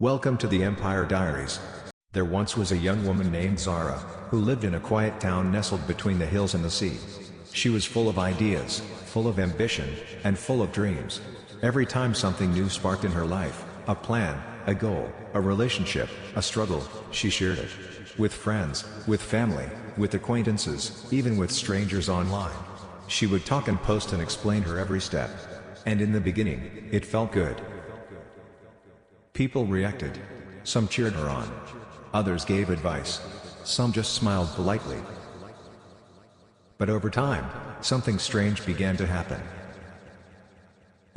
Welcome to the Empire Diaries. There once was a young woman named Zara, who lived in a quiet town nestled between the hills and the sea. She was full of ideas, full of ambition, and full of dreams. Every time something new sparked in her life, a plan, a goal, a relationship, a struggle, she shared it. With friends, with family, with acquaintances, even with strangers online. She would talk and post and explain her every step. And in the beginning, it felt good. People reacted. Some cheered her on. Others gave advice. Some just smiled politely. But over time, something strange began to happen.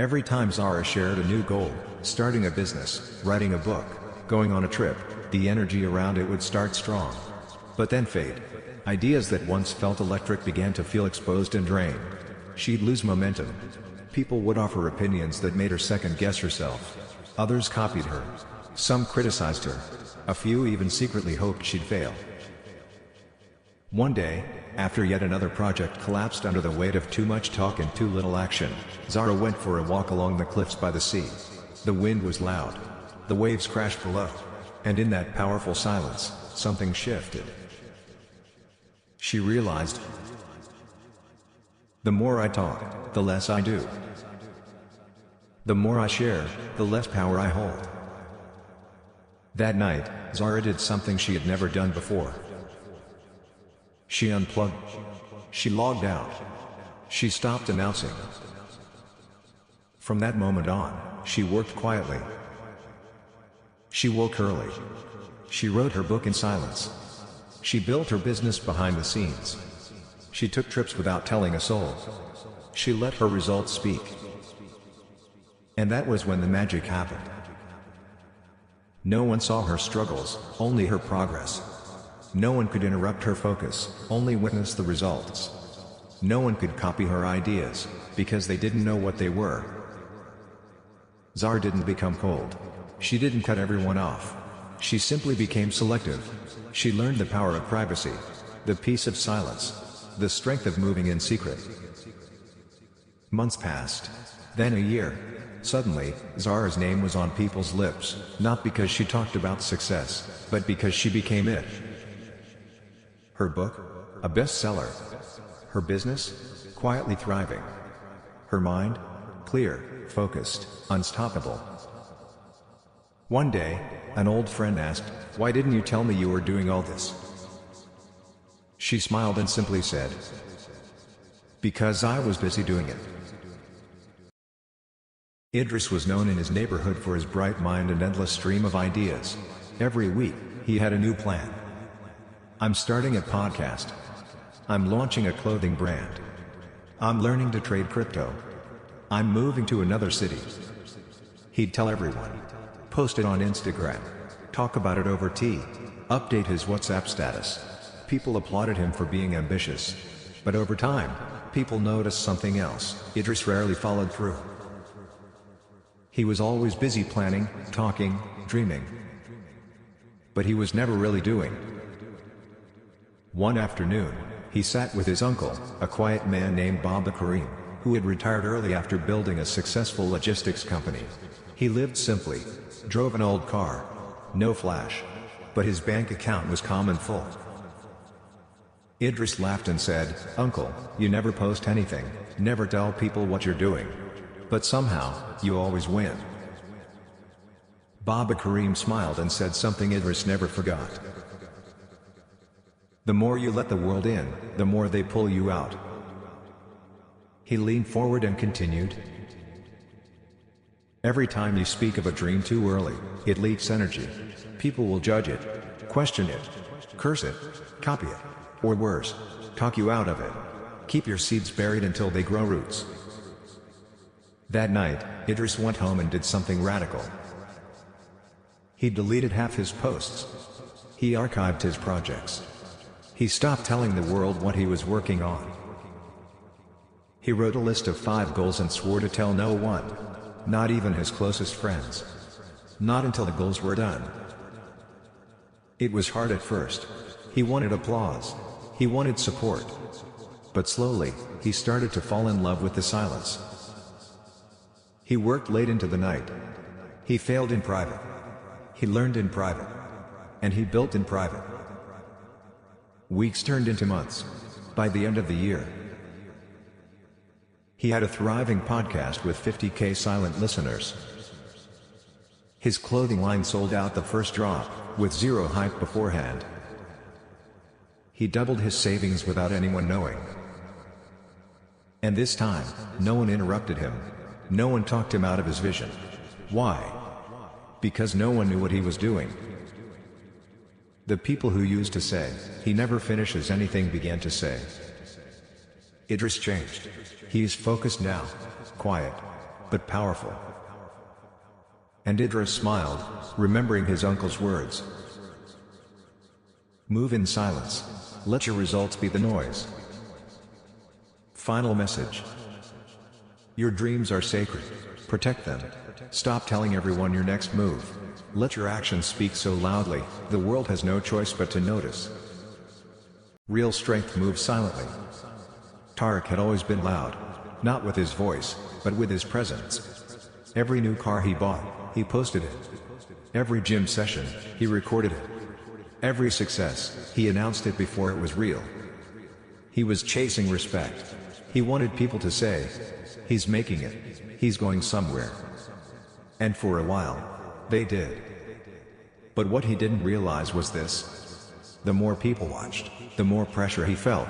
Every time Zara shared a new goal, starting a business, writing a book, going on a trip, the energy around it would start strong. But then fade. Ideas that once felt electric began to feel exposed and drained. She'd lose momentum. People would offer opinions that made her second-guess herself. Others copied her. Some criticized her. A few even secretly hoped she'd fail. One day, after yet another project collapsed under the weight of too much talk and too little action, Zara went for a walk along the cliffs by the sea. The wind was loud. The waves crashed below. And in that powerful silence, something shifted. She realized, the more I talk, the less I do. The more I share, the less power I hold. That night, Zara did something she had never done before. She unplugged. She logged out. She stopped announcing. From that moment on, she worked quietly. She woke early. She wrote her book in silence. She built her business behind the scenes. She took trips without telling a soul. She let her results speak. And that was when the magic happened. No one saw her struggles, only her progress. No one could interrupt her focus, only witness the results. No one could copy her ideas, because they didn't know what they were. Zara didn't become cold. She didn't cut everyone off. She simply became selective. She learned the power of privacy, the peace of silence, the strength of moving in secret. Months passed. Then a year. Suddenly, Zara's name was on people's lips, not because she talked about success, but because she became it. Her book? A bestseller. Her business? Quietly thriving. Her mind? Clear, focused, unstoppable. One day, an old friend asked, "Why didn't you tell me you were doing all this?" She smiled and simply said, "Because I was busy doing it." Idris was known in his neighborhood for his bright mind and endless stream of ideas. Every week, he had a new plan. "I'm starting a podcast. I'm launching a clothing brand. I'm learning to trade crypto. I'm moving to another city." He'd tell everyone. Post it on Instagram. Talk about it over tea. Update his WhatsApp status. People applauded him for being ambitious. But over time, people noticed something else. Idris rarely followed through. He was always busy planning, talking, dreaming. But he was never really doing. One afternoon, he sat with his uncle, a quiet man named Baba Karim, who had retired early after building a successful logistics company. He lived simply, drove an old car, no flash. But his bank account was calm and full. Idris laughed and said, "Uncle, you never post anything, never tell people what you're doing. But somehow, you always win." Baba Karim smiled and said something Idris never forgot. "The more you let the world in, the more they pull you out." He leaned forward and continued, "Every time you speak of a dream too early, it leaks energy. People will judge it, question it, curse it, copy it, or worse, talk you out of it. Keep your seeds buried until they grow roots." That night, Idris went home and did something radical. He deleted half his posts. He archived his projects. He stopped telling the world what he was working on. He wrote a list of 5 goals and swore to tell no one. Not even his closest friends. Not until the goals were done. It was hard at first. He wanted applause. He wanted support. But slowly, he started to fall in love with the silence. He worked late into the night. He failed in private. He learned in private. And he built in private. Weeks turned into months. By the end of the year, he had a thriving podcast with 50K silent listeners. His clothing line sold out the first drop, with zero hype beforehand. He doubled his savings without anyone knowing. And this time, no one interrupted him. No one talked him out of his vision. Why? Because no one knew what he was doing. The people who used to say, "He never finishes anything," began to say, "Idris changed. He is focused now, quiet, but powerful." And Idris smiled, remembering his uncle's words. Move in silence. Let your results be the noise. Final message. Your dreams are sacred. Protect them. Stop telling everyone your next move. Let your actions speak so loudly, the world has no choice but to notice. Real strength moves silently. Tariq had always been loud. Not with his voice, but with his presence. Every new car he bought, he posted it. Every gym session, he recorded it. Every success, he announced it before it was real. He was chasing respect. He wanted people to say, "He's making it. He's going somewhere." And for a while, they did. But what he didn't realize was this. The more people watched, the more pressure he felt.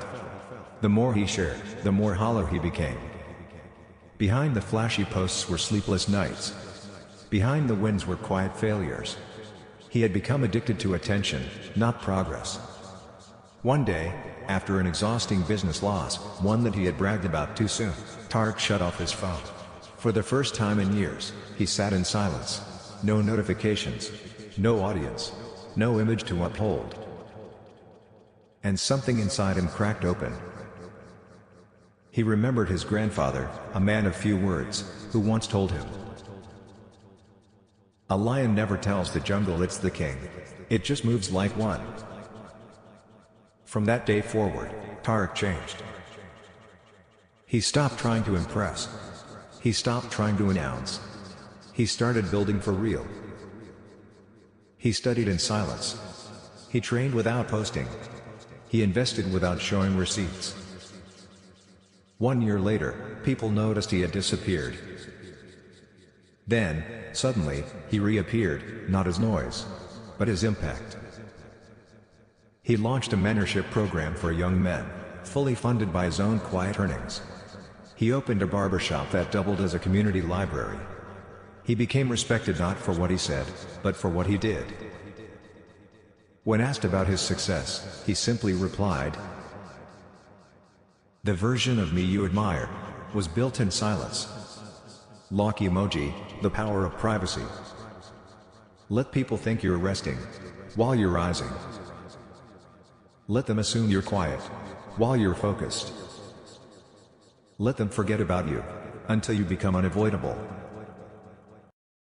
The more he shared, the more hollow he became. Behind the flashy posts were sleepless nights. Behind the wins were quiet failures. He had become addicted to attention, not progress. One day, after an exhausting business loss, one that he had bragged about too soon, Tariq shut off his phone. For the first time in years, he sat in silence. No notifications. No audience. No image to uphold. And something inside him cracked open. He remembered his grandfather, a man of few words, who once told him, "A lion never tells the jungle it's the king. It just moves like one." From that day forward, Tariq changed. He stopped trying to impress. He stopped trying to announce. He started building for real. He studied in silence. He trained without posting. He invested without showing receipts. 1 year later, people noticed he had disappeared. Then, suddenly, he reappeared, not as noise, but as impact. He launched a mentorship program for young men, fully funded by his own quiet earnings. He opened a barbershop that doubled as a community library. He became respected not for what he said, but for what he did. When asked about his success, he simply replied, "The version of me you admire was built in silence." Lock emoji, the power of privacy. Let people think you're resting while you're rising. Let them assume you're quiet while you're focused. Let them forget about you until you become unavoidable.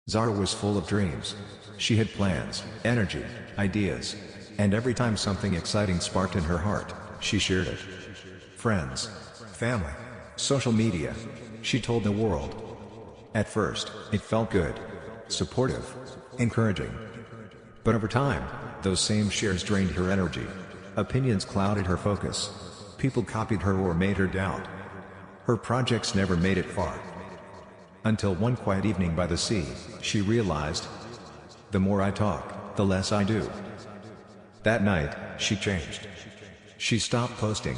Zara was full of dreams. She had plans, energy, ideas, and every time something exciting sparked in her heart, she shared it. Friends, family, social media. She told the world. At first, it felt good, supportive, encouraging. But over time, those same shares drained her energy. Opinions clouded her focus. People copied her or made her doubt. Her projects never made it far. Until one quiet evening by the sea, she realized, the more I talk, the less I do. That night, she changed. She stopped posting,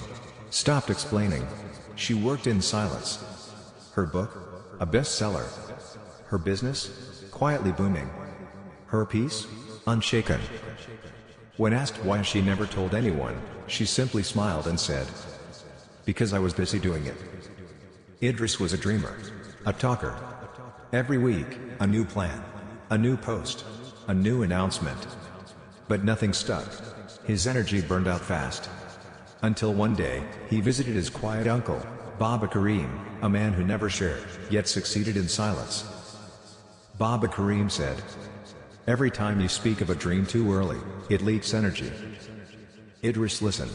stopped explaining. She worked in silence. Her book, a bestseller. Her business, quietly booming. Her peace, unshaken. When asked why she never told anyone, she simply smiled and said, "Because I was busy doing it." Idris was a dreamer, a talker. Every week, a new plan, a new post, a new announcement. But nothing stuck. His energy burned out fast. Until one day, he visited his quiet uncle, Baba Kareem, a man who never shared, yet succeeded in silence. Baba Kareem said, "Every time you speak of a dream too early, it leaks energy." Idris listened.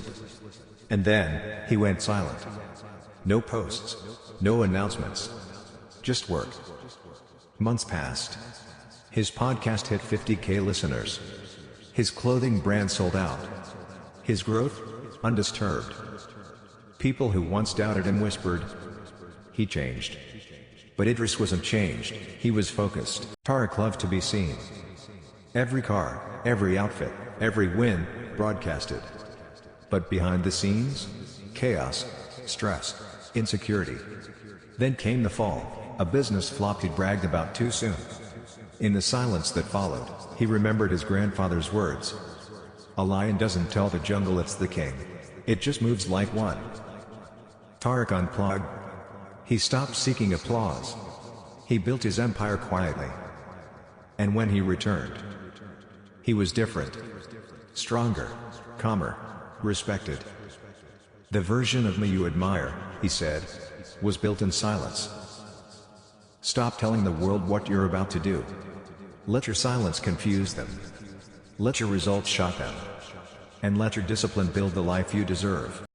And then, he went silent. No posts, no announcements. Just work. Months passed. His podcast hit 50K listeners. His clothing brand sold out. His growth? Undisturbed. People who once doubted him whispered, he changed. But Idris wasn't changed, he was focused. Tariq loved to be seen. Every car, every outfit, every win, broadcasted. But behind the scenes? Chaos, stress, insecurity. Then came the fall, a business flop he'd bragged about too soon. In the silence that followed, he remembered his grandfather's words. A lion doesn't tell the jungle it's the king. It just moves like one. Tariq unplugged. He stopped seeking applause. He built his empire quietly. And when he returned, he was different. Stronger, calmer, respected. The version of me you admire, he said, was built in silence. Stop telling the world what you're about to do. Let your silence confuse them. Let your results shock them. And let your discipline build the life you deserve.